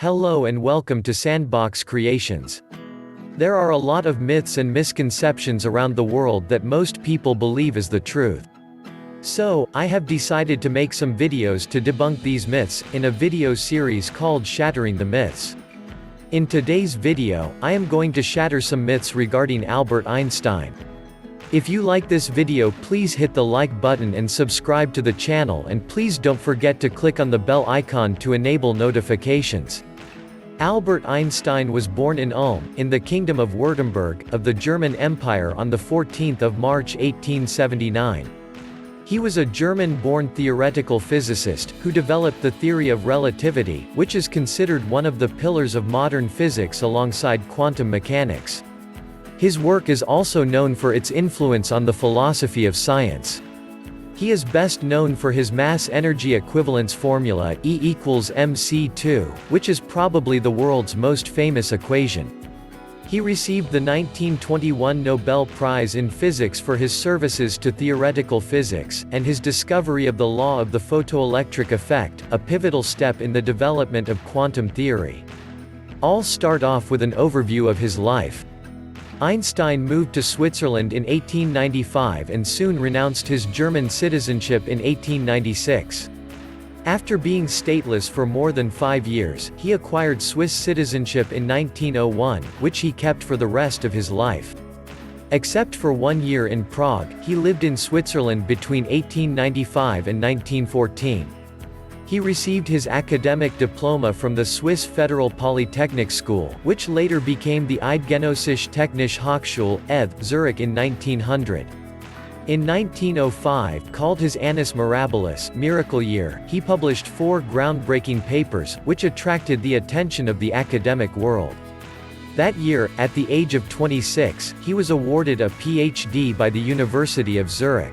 Hello and welcome to Sandbox Creations. There are a lot of myths and misconceptions around the world that most people believe is the truth. So, I have decided to make some videos to debunk these myths, in a video series called Shattering the Myths. In today's video, I am going to shatter some myths regarding Albert Einstein. If you like this video, please hit the like button and subscribe to the channel, and please don't forget to click on the bell icon to enable notifications. Albert Einstein was born in Ulm, in the Kingdom of Württemberg, of the German Empire on 14 March 1879. He was a German-born theoretical physicist, who developed the theory of relativity, which is considered one of the pillars of modern physics alongside quantum mechanics. His work is also known for its influence on the philosophy of science. He is best known for his mass-energy equivalence formula, E equals MC2, which is probably the world's most famous equation. He received the 1921 Nobel Prize in Physics for his services to theoretical physics, and his discovery of the law of the photoelectric effect, a pivotal step in the development of quantum theory. I'll start off with an overview of his life. Einstein moved to Switzerland in 1895 and soon renounced his German citizenship in 1896. After being stateless for more than 5 years, he acquired Swiss citizenship in 1901, which he kept for the rest of his life. Except for 1 year in Prague, he lived in Switzerland between 1895 and 1914. He received his academic diploma from the Swiss Federal Polytechnic School, which later became the Eidgenössische Technische Hochschule, ETH, Zurich in 1900. In 1905, called his Annus Mirabilis, Miracle Year, he published 4 groundbreaking papers, which attracted the attention of the academic world. That year, at the age of 26, he was awarded a PhD by the University of Zurich.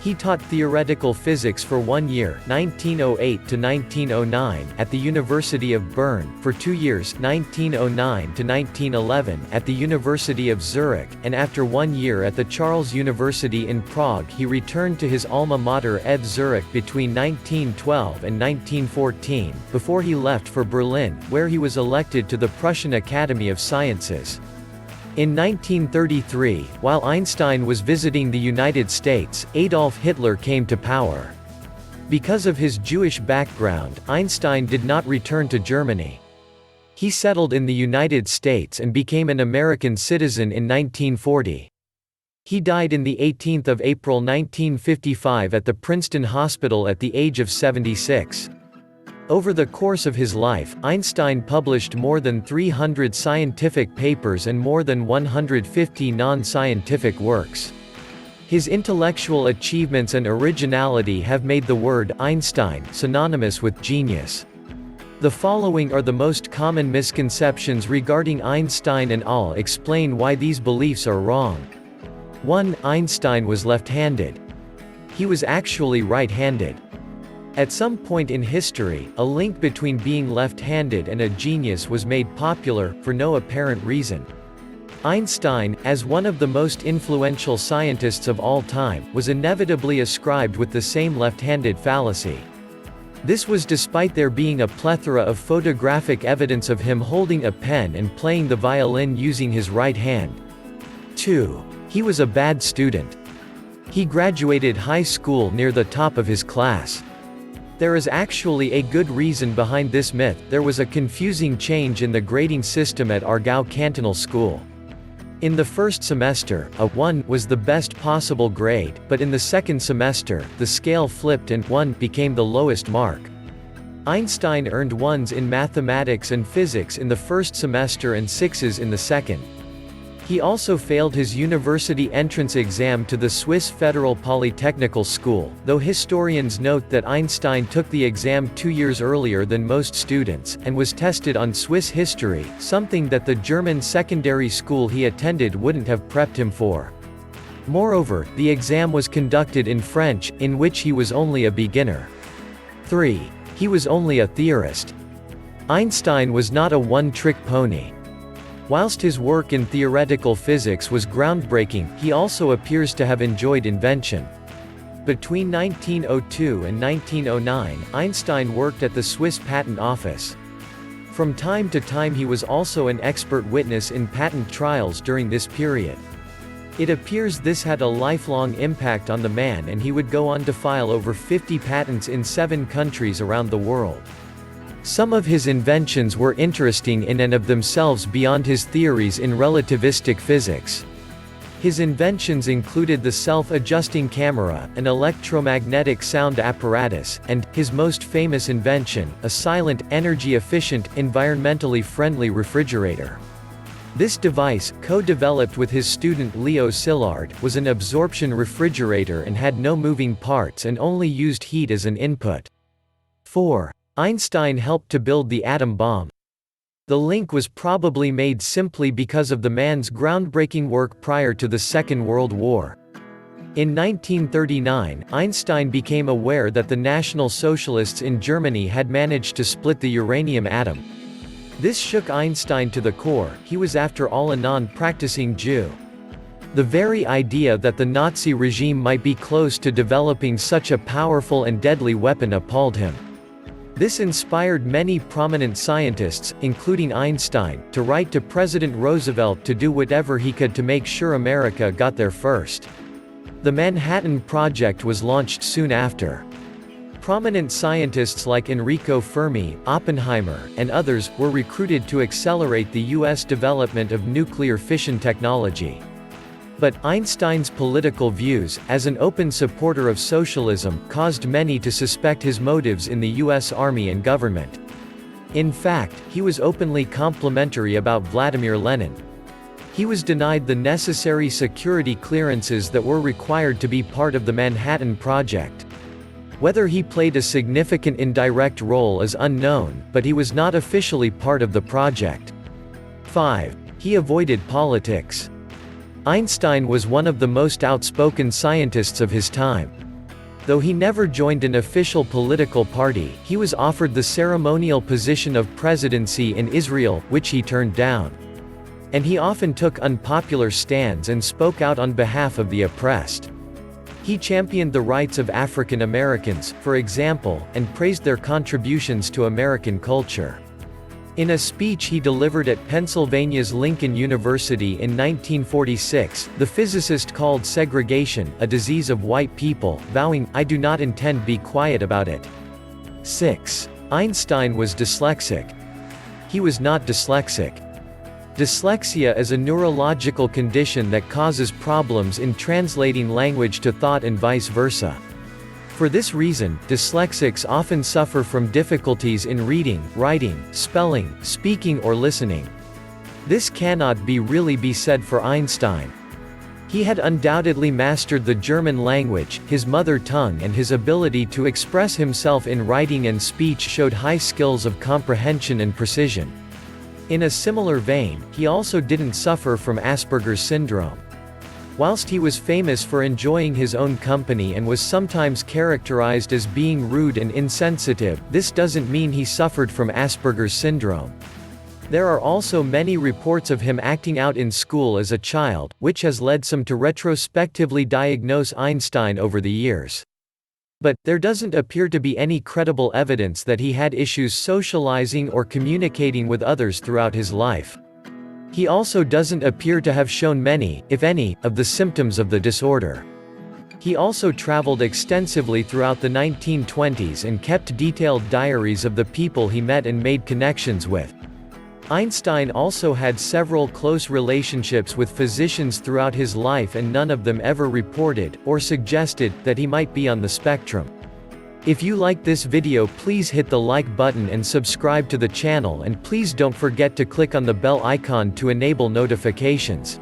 He taught theoretical physics for 1 year, 1908 to 1909, at the University of Bern, for 2 years, 1909 to 1911, at the University of Zurich, and after 1 year at the Charles University in Prague he returned to his alma mater ETH Zurich between 1912 and 1914, before he left for Berlin, where he was elected to the Prussian Academy of Sciences. In 1933, while Einstein was visiting the United States, Adolf Hitler came to power. Because of his Jewish background, Einstein did not return to Germany. He settled in the United States and became an American citizen in 1940. He died on 18 April 1955 at the Princeton Hospital at the age of 76. Over the course of his life, Einstein published more than 300 scientific papers and more than 150 non-scientific works. His intellectual achievements and originality have made the word Einstein synonymous with genius. The following are the most common misconceptions regarding Einstein, and I'll explain why these beliefs are wrong. 1. Einstein was left-handed. He was actually right-handed. At some point in history, a link between being left-handed and a genius was made popular, for no apparent reason. Einstein, as one of the most influential scientists of all time, was inevitably ascribed with the same left-handed fallacy. This was despite there being a plethora of photographic evidence of him holding a pen and playing the violin using his right hand. 2. He was a bad student. He graduated high school near the top of his class. There is actually a good reason behind this myth. There was a confusing change in the grading system at Aargau Cantonal School. In the first semester, a 1 was the best possible grade, but in the second semester, the scale flipped and 1 became the lowest mark. Einstein earned 1s in mathematics and physics in the first semester and 6s in the second. He also failed his university entrance exam to the Swiss Federal Polytechnical School, though historians note that Einstein took the exam 2 years earlier than most students, and was tested on Swiss history, something that the German secondary school he attended wouldn't have prepped him for. Moreover, the exam was conducted in French, in which he was only a beginner. 3. He was only a theorist. Einstein was not a one-trick pony. Whilst his work in theoretical physics was groundbreaking, he also appears to have enjoyed invention. Between 1902 and 1909, Einstein worked at the Swiss Patent Office. From time to time he was also an expert witness in patent trials during this period. It appears this had a lifelong impact on the man, and he would go on to file over 50 patents in 7 countries around the world. Some of his inventions were interesting in and of themselves beyond his theories in relativistic physics. His inventions included the self-adjusting camera, an electromagnetic sound apparatus, and, his most famous invention, a silent, energy-efficient, environmentally friendly refrigerator. This device, co-developed with his student Leo Szilard, was an absorption refrigerator and had no moving parts and only used heat as an input. 4. Einstein helped to build the atom bomb. The link was probably made simply because of the man's groundbreaking work prior to the Second World War. In 1939, Einstein became aware that the National Socialists in Germany had managed to split the uranium atom. This shook Einstein to the core. He was after all a non-practicing Jew. The very idea that the Nazi regime might be close to developing such a powerful and deadly weapon appalled him. This inspired many prominent scientists, including Einstein, to write to President Roosevelt to do whatever he could to make sure America got there first. The Manhattan Project was launched soon after. Prominent scientists like Enrico Fermi, Oppenheimer, and others, were recruited to accelerate the U.S. development of nuclear fission technology. But, Einstein's political views, as an open supporter of socialism, caused many to suspect his motives in the U.S. Army and government. In fact, he was openly complimentary about Vladimir Lenin. He was denied the necessary security clearances that were required to be part of the Manhattan Project. Whether he played a significant indirect role is unknown, but he was not officially part of the project. 5. He avoided politics. Einstein was one of the most outspoken scientists of his time. Though he never joined an official political party, he was offered the ceremonial position of presidency in Israel, which he turned down. And he often took unpopular stands and spoke out on behalf of the oppressed. He championed the rights of African Americans, for example, and praised their contributions to American culture. In a speech he delivered at Pennsylvania's Lincoln University in 1946, the physicist called segregation a disease of white people, vowing, "I do not intend to be quiet about it." 6. Einstein was dyslexic. He was not dyslexic. Dyslexia is a neurological condition that causes problems in translating language to thought and vice versa. For this reason, dyslexics often suffer from difficulties in reading, writing, spelling, speaking or listening. This cannot really be said for Einstein. He had undoubtedly mastered the German language, his mother tongue, and his ability to express himself in writing and speech showed high skills of comprehension and precision. In a similar vein, he also didn't suffer from Asperger's syndrome. Whilst he was famous for enjoying his own company and was sometimes characterized as being rude and insensitive, this doesn't mean he suffered from Asperger's syndrome. There are also many reports of him acting out in school as a child, which has led some to retrospectively diagnose Einstein over the years. But, there doesn't appear to be any credible evidence that he had issues socializing or communicating with others throughout his life. He also doesn't appear to have shown many, if any, of the symptoms of the disorder. He also traveled extensively throughout the 1920s and kept detailed diaries of the people he met and made connections with. Einstein also had several close relationships with physicians throughout his life, and none of them ever reported, or suggested, that he might be on the spectrum. If you like this video, please hit the like button and subscribe to the channel, and please don't forget to click on the bell icon to enable notifications.